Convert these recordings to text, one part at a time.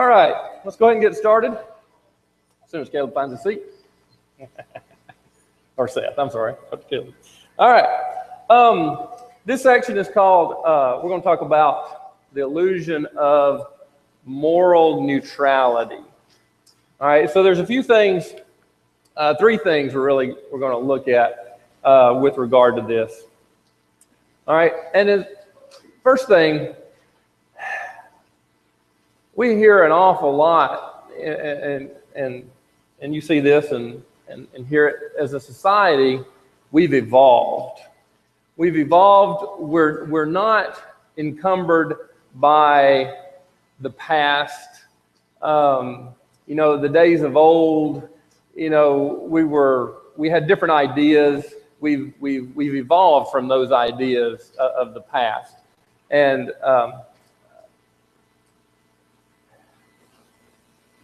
All right, let's go ahead and get started. As soon as Caleb finds a seat. Or Seth, I'm sorry. Caleb. All right. This section is called, we're going to talk about the illusion of moral neutrality. All right, so there's a few things, three things we're going to look at with regard to this. All right, and the first thing, we hear an awful lot, and you see this and hear it as a society. We've evolved. We've evolved. We're not encumbered by the past. You know, the days of old. You know, we had different ideas. We've evolved from those ideas of the past, and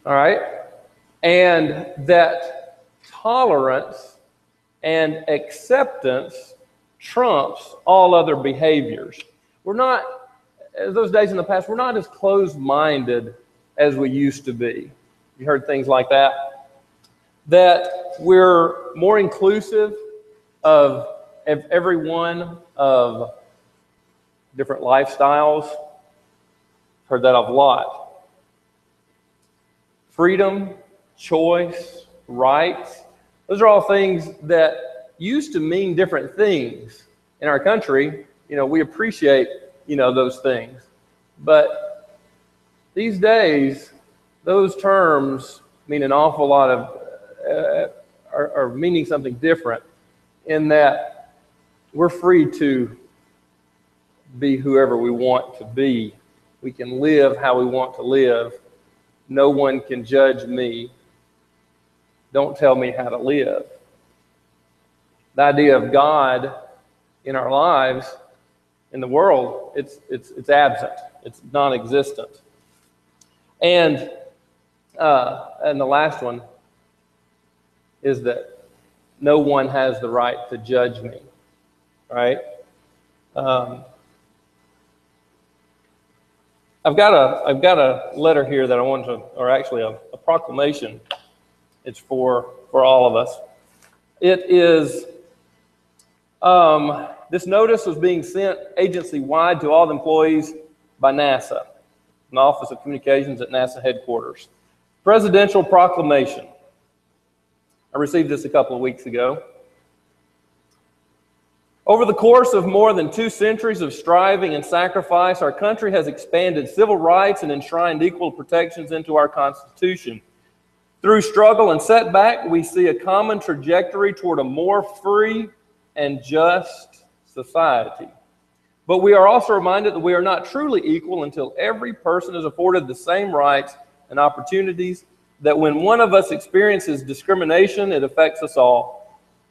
all right, and that tolerance and acceptance trumps all other behaviors. We're not, as those days in the past, we're not as closed-minded as we used to be. You heard things like that? That we're more inclusive of everyone, of different lifestyles. Heard that a lot. Freedom, choice, rights. Those are all things that used to mean different things in our country. You know, we appreciate, you know, those things. But these days, those terms mean an awful lot of, are meaning something different, in that we're free to be whoever we want to be. We can live how we want to live. No one can judge me. Don't tell me how to live. The idea of God in our lives, in the world, it's absent. It's non-existent. And the last one is that no one has the right to judge me. Right? I've got a letter here that I want to, or actually a proclamation. It's for all of us. It is, this notice was being sent agency-wide to all the employees by NASA, an Office of Communications at NASA headquarters. Presidential proclamation. I received this a couple of weeks ago. Over the course of more than 2 centuries of striving and sacrifice, our country has expanded civil rights and enshrined equal protections into our Constitution. Through struggle and setback, we see a common trajectory toward a more free and just society. But we are also reminded that we are not truly equal until every person is afforded the same rights and opportunities, that when one of us experiences discrimination, it affects us all.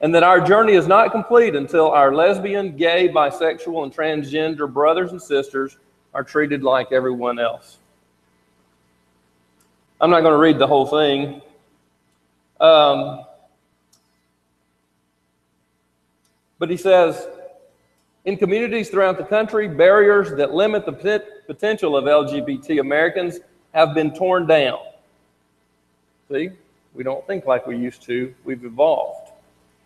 And that our journey is not complete until our lesbian, gay, bisexual, and transgender brothers and sisters are treated like everyone else. I'm not going to read the whole thing. But he says, in communities throughout the country, barriers that limit the potential of LGBT Americans have been torn down. See, we don't think like we used to. We've evolved.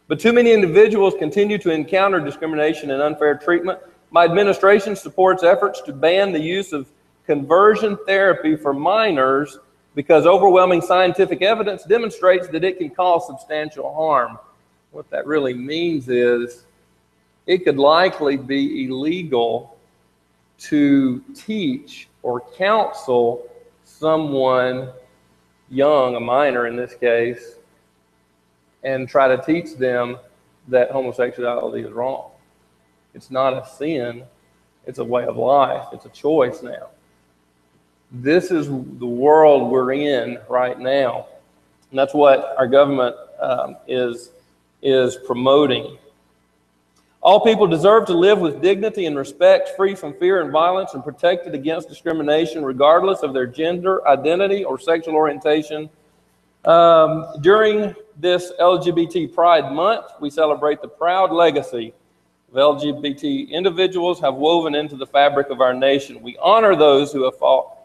But too many individuals continue to encounter discrimination and unfair treatment. My administration supports efforts to ban the use of conversion therapy for minors because overwhelming scientific evidence demonstrates that it can cause substantial harm. What that really means is it could likely be illegal to teach or counsel someone young, a minor in this case, and try to teach them that homosexuality is wrong. It's not a sin. It's a way of life. It's a choice now. This is the world we're in right now. And that's what our government is promoting. All people deserve to live with dignity and respect, free from fear and violence, and protected against discrimination, regardless of their gender, identity, or sexual orientation. During this LGBT Pride Month, we celebrate the proud legacy of LGBT individuals have woven into the fabric of our nation. We honor those who have fought,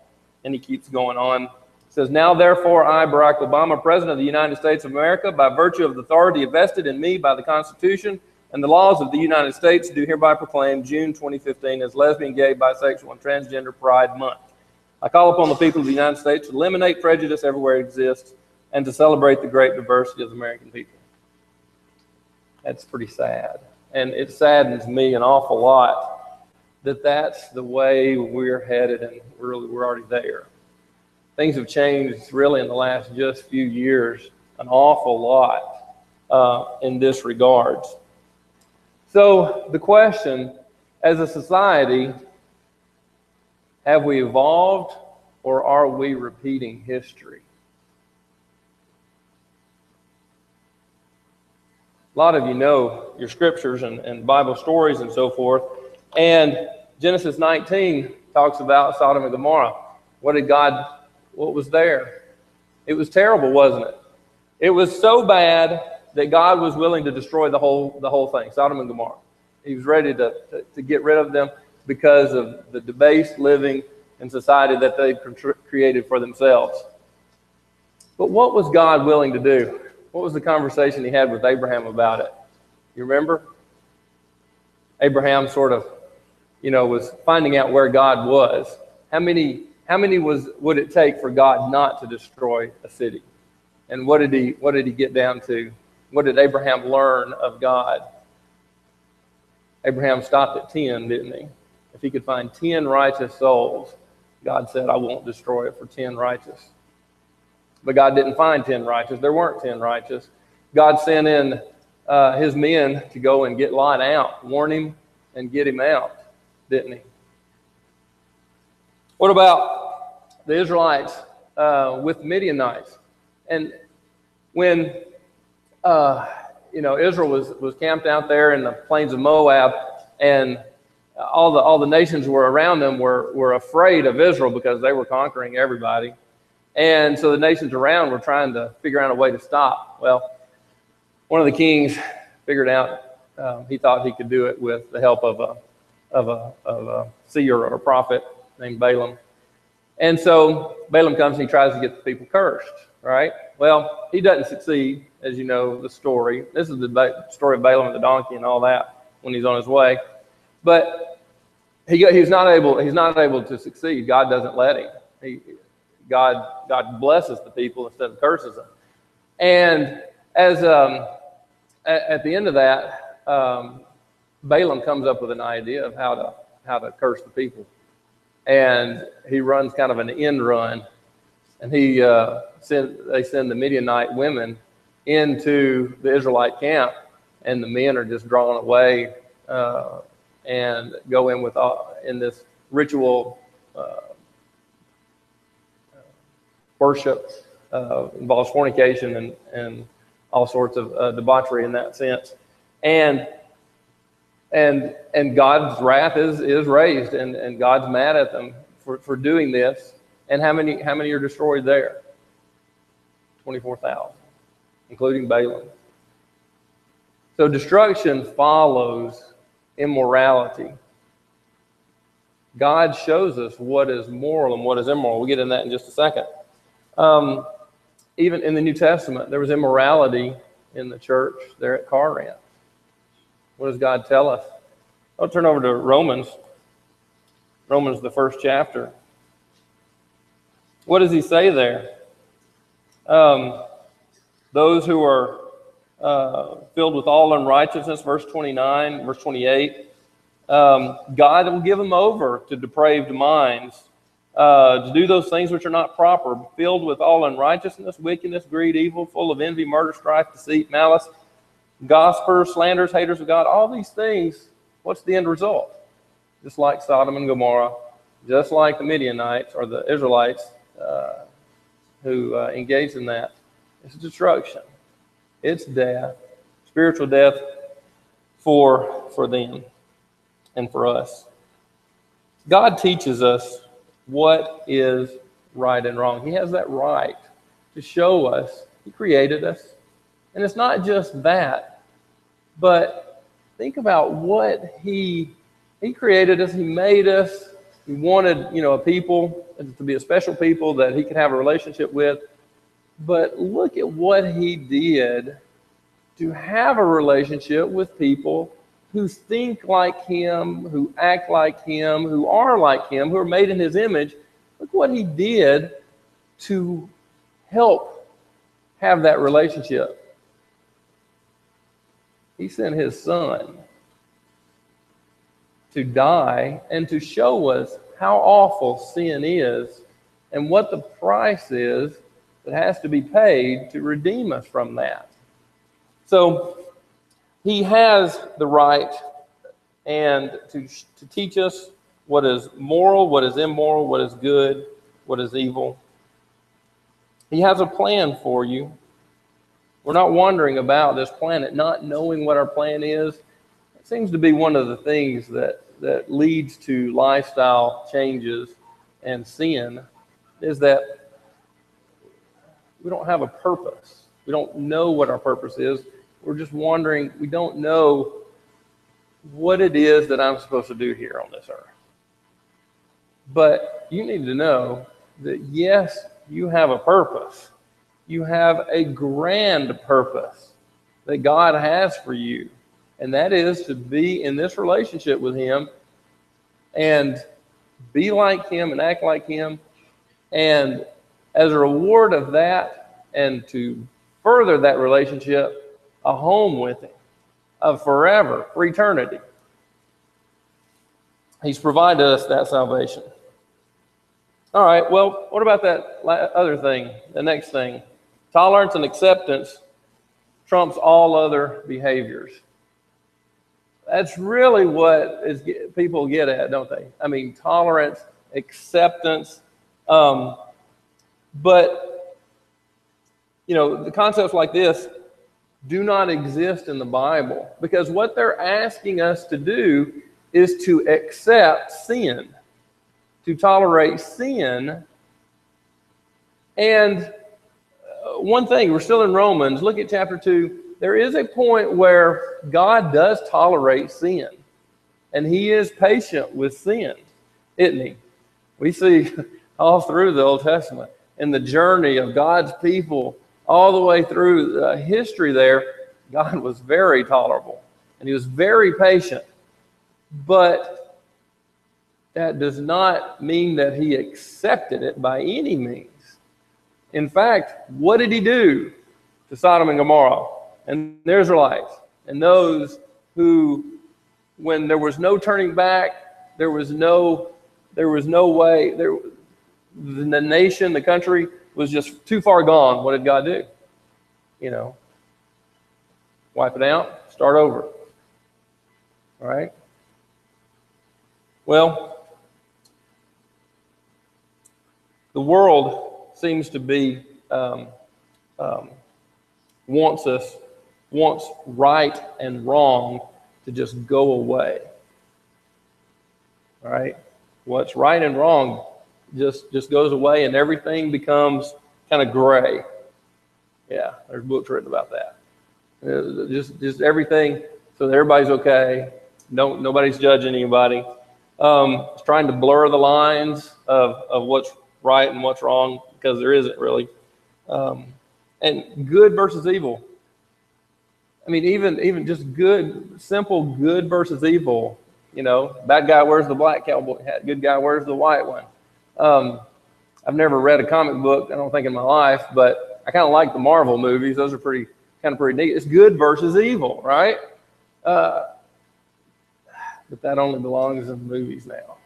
and he keeps going on, says, "Now therefore I, Barack Obama, President of the United States of America, by virtue of the authority vested in me by the Constitution and the laws of the United States, do hereby proclaim June 2015 as Lesbian, Gay, Bisexual, and Transgender Pride Month. I call upon the people of the United States to eliminate prejudice everywhere it exists and to celebrate the great diversity of the American people." That's pretty sad. And it saddens me an awful lot that that's the way we're headed, and we're already there. Things have changed really in the last just few years an awful lot in this regards. So the question, as a society, have we evolved or are we repeating history? A lot of you know your scriptures and Bible stories and so forth. And Genesis 19 talks about Sodom and Gomorrah. What was there? It was terrible, wasn't it? It was so bad that God was willing to destroy the whole thing, Sodom and Gomorrah. He was ready to get rid of them because of the debased living and society that they created for themselves. But what was God willing to do? What was the conversation he had with Abraham about it? You remember? Abraham sort of, was finding out where God was. How many would it take for God not to destroy a city? And what did he get down to? What did Abraham learn of God? Abraham stopped at 10, didn't he? If he could find 10 righteous souls, God said, "I won't destroy it for 10 righteous." But God didn't find 10 righteous. There weren't 10 righteous. God sent in his men to go and get Lot out, warn him, and get him out, didn't he? What about the Israelites with the Midianites? And when Israel was camped out there in the plains of Moab, and all the nations were around them were afraid of Israel because they were conquering everybody. And so the nations around were trying to figure out a way to stop. Well, one of the kings figured out he thought he could do it with the help of a seer or a prophet named Balaam. And so Balaam comes and he tries to get the people cursed, right? Well, he doesn't succeed, as you know the story. This is the story of Balaam and the donkey and all that when he's on his way. But he's not able to succeed. God doesn't let him. God blesses the people instead of curses them. And as at the end of that, Balaam comes up with an idea of how to curse the people, and he runs kind of an end run, and they send the Midianite women into the Israelite camp, and the men are just drawn away and go in this ritual worship, involves fornication and all sorts of debauchery in that sense, and God's wrath is raised, and God's mad at them for doing this. And how many are destroyed there? 24,000, including Balaam. So destruction follows immorality. God shows us what is moral and what is immoral. We'll get into that in just a second. Even in the New Testament, there was immorality in the church there at Corinth. What does God tell us? I'll turn over to Romans, the first chapter. What does he say there? Those who are filled with all unrighteousness, verse 29, verse 28, God will give them over to depraved minds, to do those things which are not proper, filled with all unrighteousness, wickedness, greed, evil, full of envy, murder, strife, deceit, malice, gossipers, slanderers, haters of God. All these things, what's the end result? Just like Sodom and Gomorrah, just like the Midianites or the Israelites who engaged in that. It's destruction. It's death, spiritual death for them and for us. God teaches us what is right and wrong. He has that right to show us. He created us. And it's not just that, but think about what He created us. He made us He wanted, you know, a people to be a special people that he could have a relationship with. But look at what he did to have a relationship with people who think like him, who act like him, who are like him, who are made in his image. Look what he did to help have that relationship. He sent his son to die and to show us how awful sin is and what the price is that has to be paid to redeem us from that. So he has the right and to teach us what is moral, what is immoral, what is good, what is evil. He has a plan for you. We're not wandering about this planet not knowing what our plan is. It seems to be one of the things that leads to lifestyle changes and sin, is that we don't have a purpose. We don't know what our purpose is. We're just wondering. We don't know what it is that I'm supposed to do here on this earth. But you need to know that, yes, you have a purpose. You have a grand purpose that God has for you. And that is to be in this relationship with him and be like him and act like him. And as a reward of that, and to further that relationship, a home with him of forever, for eternity. He's provided us that salvation. All right, well, what about that other thing, the next thing? Tolerance and acceptance trumps all other behaviors. That's really what people get at, don't they? I mean, tolerance, acceptance. But, you know, the concepts like this do not exist in the Bible, because what they're asking us to do is to accept sin, to tolerate sin. And one thing, we're still in Romans, look at chapter 2. There is a point where God does tolerate sin, and he is patient with sin, isn't he? We see all through the Old Testament and the journey of God's people all the way through history there, God was very tolerable, and he was very patient. But that does not mean that he accepted it by any means. In fact, what did he do to Sodom and Gomorrah and the Israelites and those who, when there was no turning back, there was no way, the nation, the country was just too far gone. What did God do? You know, wipe it out, start over. All right? Well, the world seems to be wants right and wrong to just go away. All right? What's right and wrong just goes away, and everything becomes kind of gray. Yeah, there's books written about that. Just everything, so that everybody's okay. Nobody's judging anybody. It's trying to blur the lines of what's right and what's wrong, because there isn't really. And good versus evil. I mean, even just good, simple good versus evil. You know, bad guy wears the black cowboy hat, good guy wears the white one. I've never read a comic book, I don't think, in my life, but I kind of like the Marvel movies. Those are pretty neat. It's good versus evil, right? But that only belongs in movies now.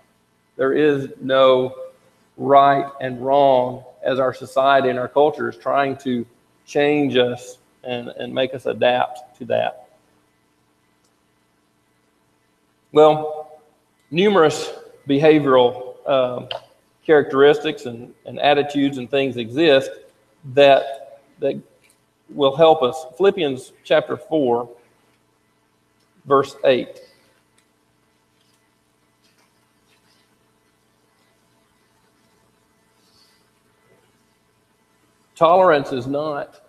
There is no right and wrong, as our society and our culture is trying to change us and make us adapt to that. Well, numerous behavioral characteristics and attitudes and things exist that will help us. Philippians chapter 4, verse 8. Tolerance is not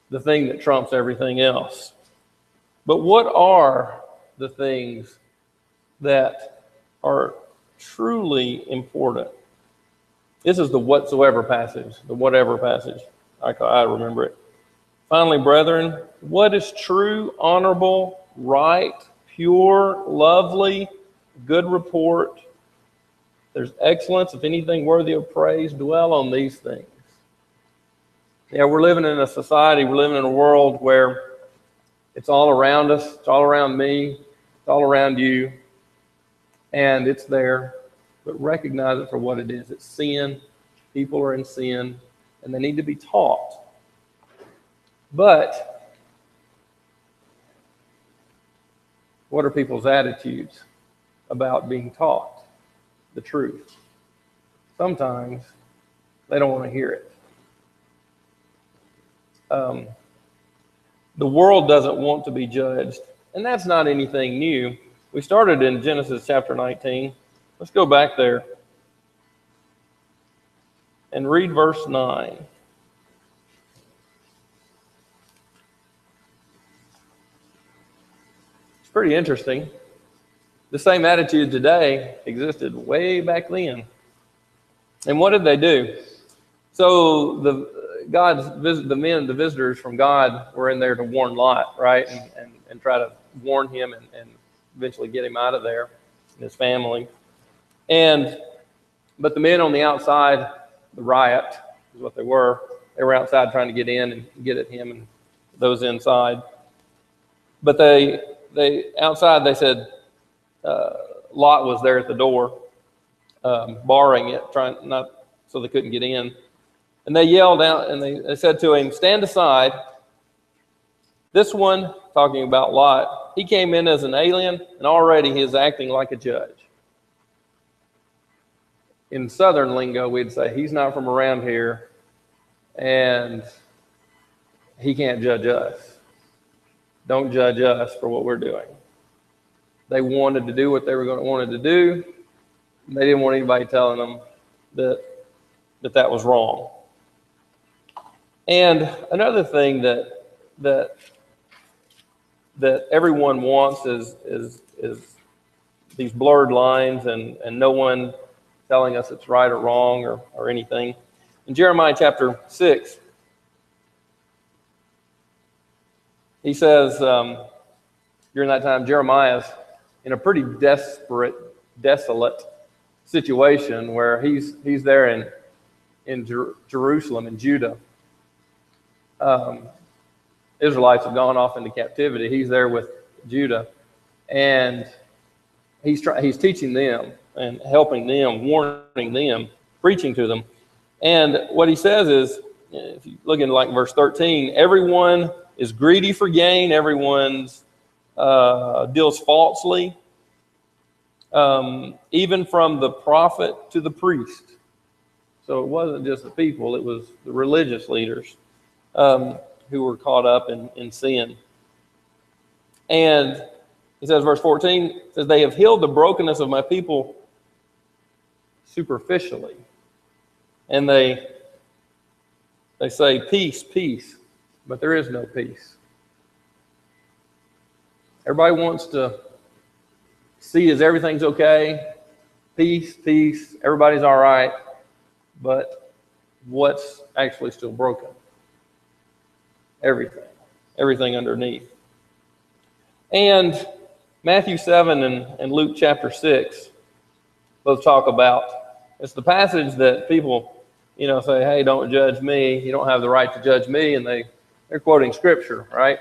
the thing that trumps everything else. But what are the things that are truly important. This is the whatsoever passage, the whatever passage. I remember it. Finally, brethren, what is true, honorable, right, pure, lovely, good report, there's excellence, if anything worthy of praise, dwell on these things. Yeah, we're living in a society, we're living in a world where it's all around us, it's all around me, it's all around you, and it's there. But recognize it for what it is. It's sin. People are in sin, and they need to be taught. But what are people's attitudes about being taught the truth? Sometimes they don't want to hear it. The world doesn't want to be judged, and that's not anything new. We started in Genesis chapter 19. Let's go back there and read verse 9. It's pretty interesting. The same attitude today existed way back then. And what did they do? So the visitors from God were in there to warn Lot, right? And try to warn him and eventually get him out of there and his family. But the men on the outside, the riot is what they were outside trying to get in and get at him and those inside. But they outside, they said, Lot was there at the door, barring it, trying not so they couldn't get in. And they yelled out and they said to him, stand aside. This one, talking about Lot, he came in as an alien and already he is acting like a judge. In Southern lingo, we'd say he's not from around here and he can't judge us. Don't judge us for what we're doing. They wanted to do what they wanted to do. They didn't want anybody telling them that was wrong. And another thing that everyone wants is these blurred lines and no one telling us it's right or wrong or anything. In Jeremiah chapter 6, he says, during that time, Jeremiah's in a pretty desolate situation where he's there in Jerusalem, in Judah. Israelites have gone off into captivity. He's there with Judah, and he's teaching them and helping them, warning them, preaching to them. And what he says is, if you look in like verse 13, everyone is greedy for gain, everyone's deals falsely, even from the prophet to the priest. So it wasn't just the people, it was the religious leaders who were caught up in sin. And he says, verse 14, says, they have healed the brokenness of my people superficially. And they say, peace, peace, but there is no peace. Everybody wants to see as everything's okay, peace, peace, everybody's all right, but what's actually still broken? Everything underneath. And Matthew 7 and Luke chapter 6 both talk about, it's the passage that people, say, hey, don't judge me. You don't have the right to judge me. And they're quoting scripture, right?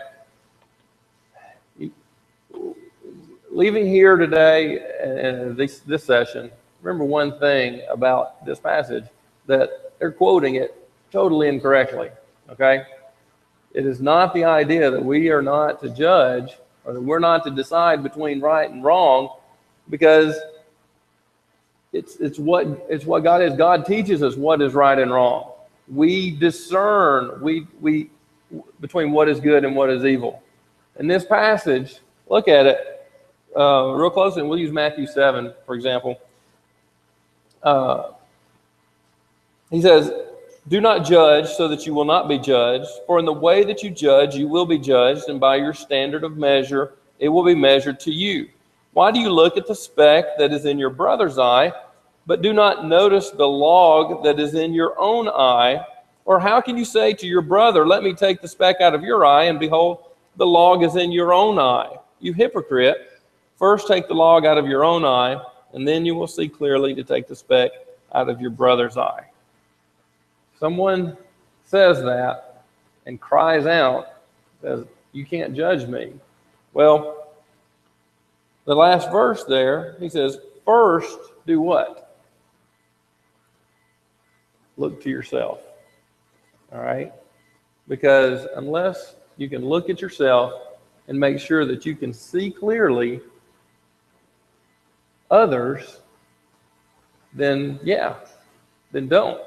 Leaving here today and this session, remember one thing about this passage, that they're quoting it totally incorrectly, okay? It is not the idea that we are not to judge or that we're not to decide between right and wrong, because it's what God is. God teaches us what is right and wrong. We discern we between what is good and what is evil. In this passage, look at it real closely, and we'll use Matthew 7, for example. He says, do not judge so that you will not be judged, for in the way that you judge, you will be judged, and by your standard of measure, it will be measured to you. Why do you look at the speck that is in your brother's eye, but do not notice the log that is in your own eye? Or how can you say to your brother, let me take the speck out of your eye, and behold, the log is in your own eye? You hypocrite, first take the log out of your own eye, and then you will see clearly to take the speck out of your brother's eye. Someone says that and cries out, says, you can't judge me. Well, the last verse there, he says, first do what? Look to yourself. All right? Because unless you can look at yourself and make sure that you can see clearly others, then don't.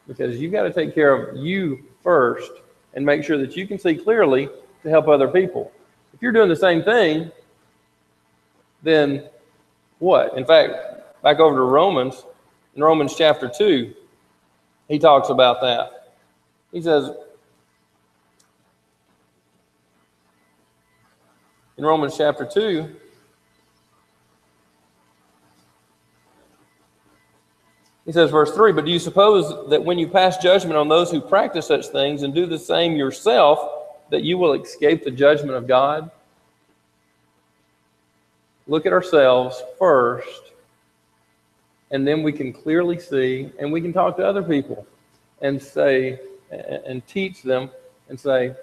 Because you've got to take care of you first and make sure that you can see clearly to help other people. If you're doing the same thing, then what? In fact, back over to Romans, in Romans chapter 2, he talks about that. He says, in Romans chapter 2, he says, verse 3, but do you suppose that when you pass judgment on those who practice such things and do the same yourself, that you will escape the judgment of God? Look at ourselves first, and then we can clearly see, and we can talk to other people and say, and teach them and say,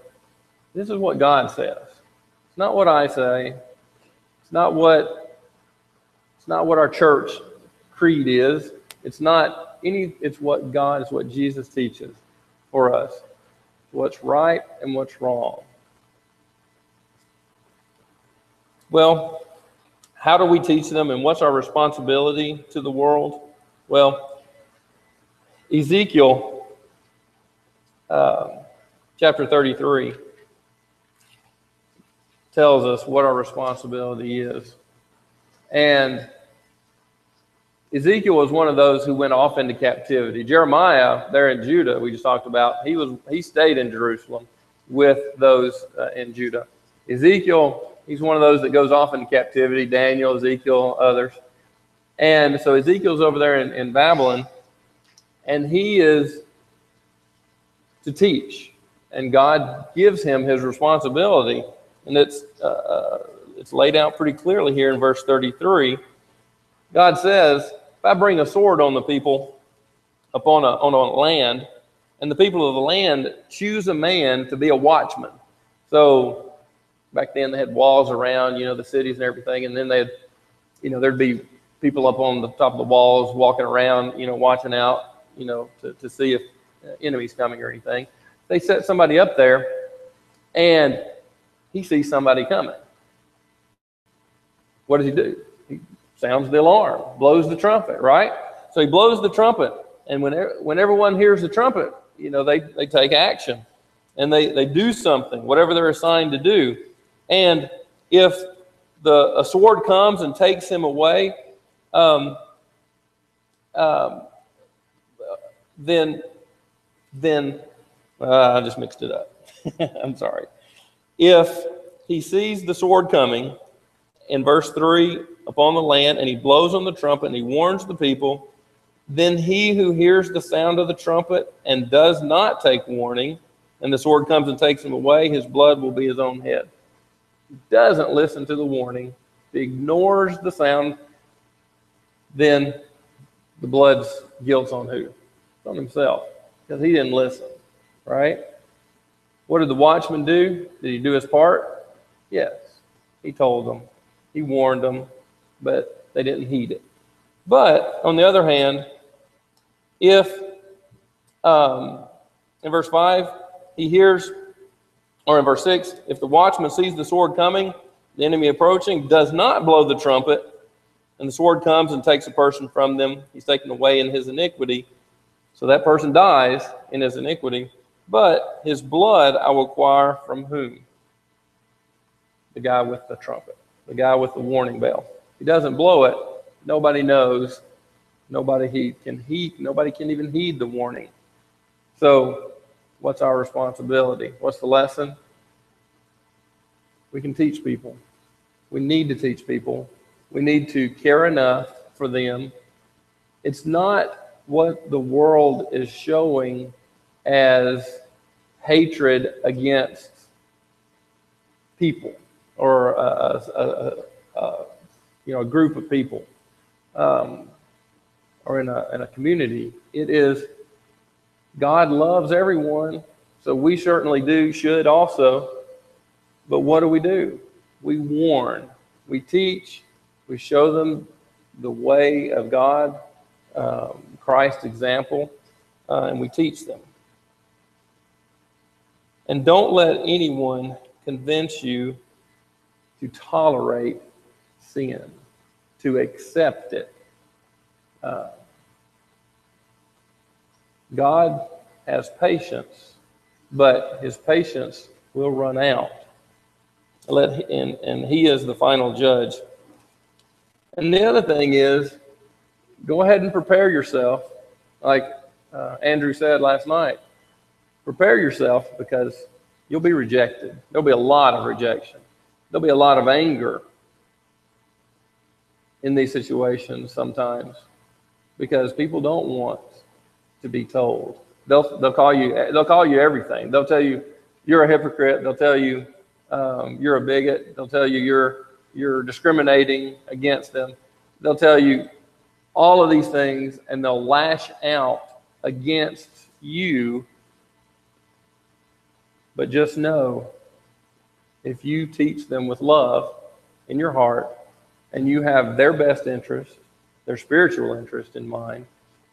this is what God says. It's not what I say. It's not what our church creed is. It's what God, it's what Jesus teaches for us. What's right and what's wrong. Well, how do we teach them, and what's our responsibility to the world? Well, Ezekiel chapter 33 tells us what our responsibility is. And Ezekiel was one of those who went off into captivity. Jeremiah, there in Judah, we just talked about, he stayed in Jerusalem with those in Judah. Ezekiel, he's one of those that goes off into captivity. Daniel, Ezekiel, others. And so Ezekiel's over there in Babylon, and he is to teach. And God gives him his responsibility. And it's laid out pretty clearly here in verse 33. God says, if I bring a sword on the people on a land, and the people of the land choose a man to be a watchman. So back then they had walls around, the cities and everything, and then there'd be people up on the top of the walls walking around, watching out, to see if enemies coming or anything. They set somebody up there, and he sees somebody coming. What does he do? He sounds the alarm, blows the trumpet, right? So he blows the trumpet, and when everyone hears the trumpet, they take action, and they do something, whatever they're assigned to do. And if a sword comes and takes him away, then I just mixed it up. I'm sorry. If he sees the sword coming, in verse 3, upon the land, and he blows on the trumpet, and he warns the people, then he who hears the sound of the trumpet and does not take warning, and the sword comes and takes him away, his blood will be his own head. He doesn't listen to the warning, he ignores the sound, then the blood's guilt's on who? It's on himself, because he didn't listen, right? What did the watchman do? Did he do his part? Yes. He told them. He warned them, but they didn't heed it. But on the other hand, if in verse 5, he hears, or in verse 6, if the watchman sees the sword coming, the enemy approaching, does not blow the trumpet, and the sword comes and takes a person from them, he's taken away in his iniquity. So that person dies in his iniquity, but his blood I will require from whom? The guy with the trumpet, the guy with the warning bell. He doesn't blow it, nobody knows, nobody can even heed the warning. So what's our responsibility? What's the lesson? We can teach people. We need to teach people We need to care enough for them. It's not what the world is showing as hatred against people or a group of people or in a community. It is God loves everyone, so we certainly should also. But what do? We warn, we teach, we show them the way of God, Christ's example, and we teach them. And don't let anyone convince you to tolerate sin, to accept it. God has patience, but his patience will run out. And he is the final judge. And the other thing is, go ahead and prepare yourself. Like Andrew said last night, prepare yourself because you'll be rejected. There'll be a lot of rejection. There'll be a lot of anger in these situations sometimes because people don't want to be told. They'll call you everything. They'll tell you you're a hypocrite. They'll tell you you're a bigot. They'll tell you you're discriminating against them. They'll tell you all of these things, and they'll lash out against you. But just know, if you teach them with love in your heart, and you have their best interest, their spiritual interest in mind,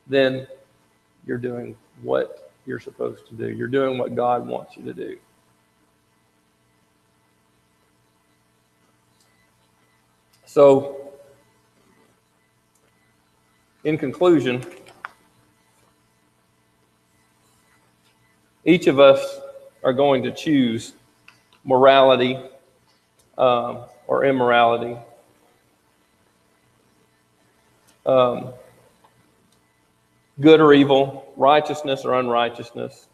then you're doing what you're supposed to do. You're doing what God wants you to do. So, in conclusion, each of us are going to choose morality or immorality. Good or evil, righteousness or unrighteousness.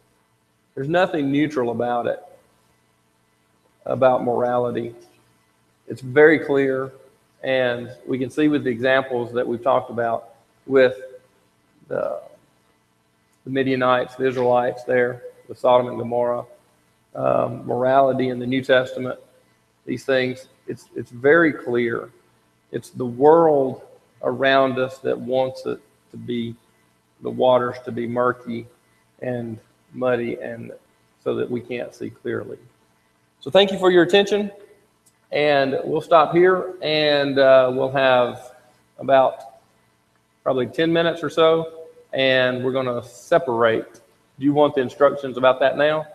There's nothing neutral about it, about morality. It's very clear, and we can see with the examples that we've talked about with the Midianites, the Israelites there, with Sodom and Gomorrah, morality in the New Testament, these things, it's very clear. It's the world around us that wants it to be, the waters to be murky and muddy, and so that we can't see clearly. So thank you for your attention, and we'll stop here, and we'll have about probably 10 minutes or so, and we're going to separate. Do you want the instructions about that now?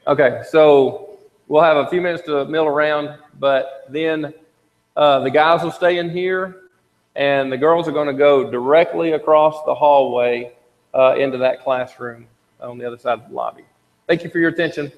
Okay, so we'll have a few minutes to mill around, but then the guys will stay in here, and the girls are going to go directly across the hallway into that classroom on the other side of the lobby. Thank you for your attention.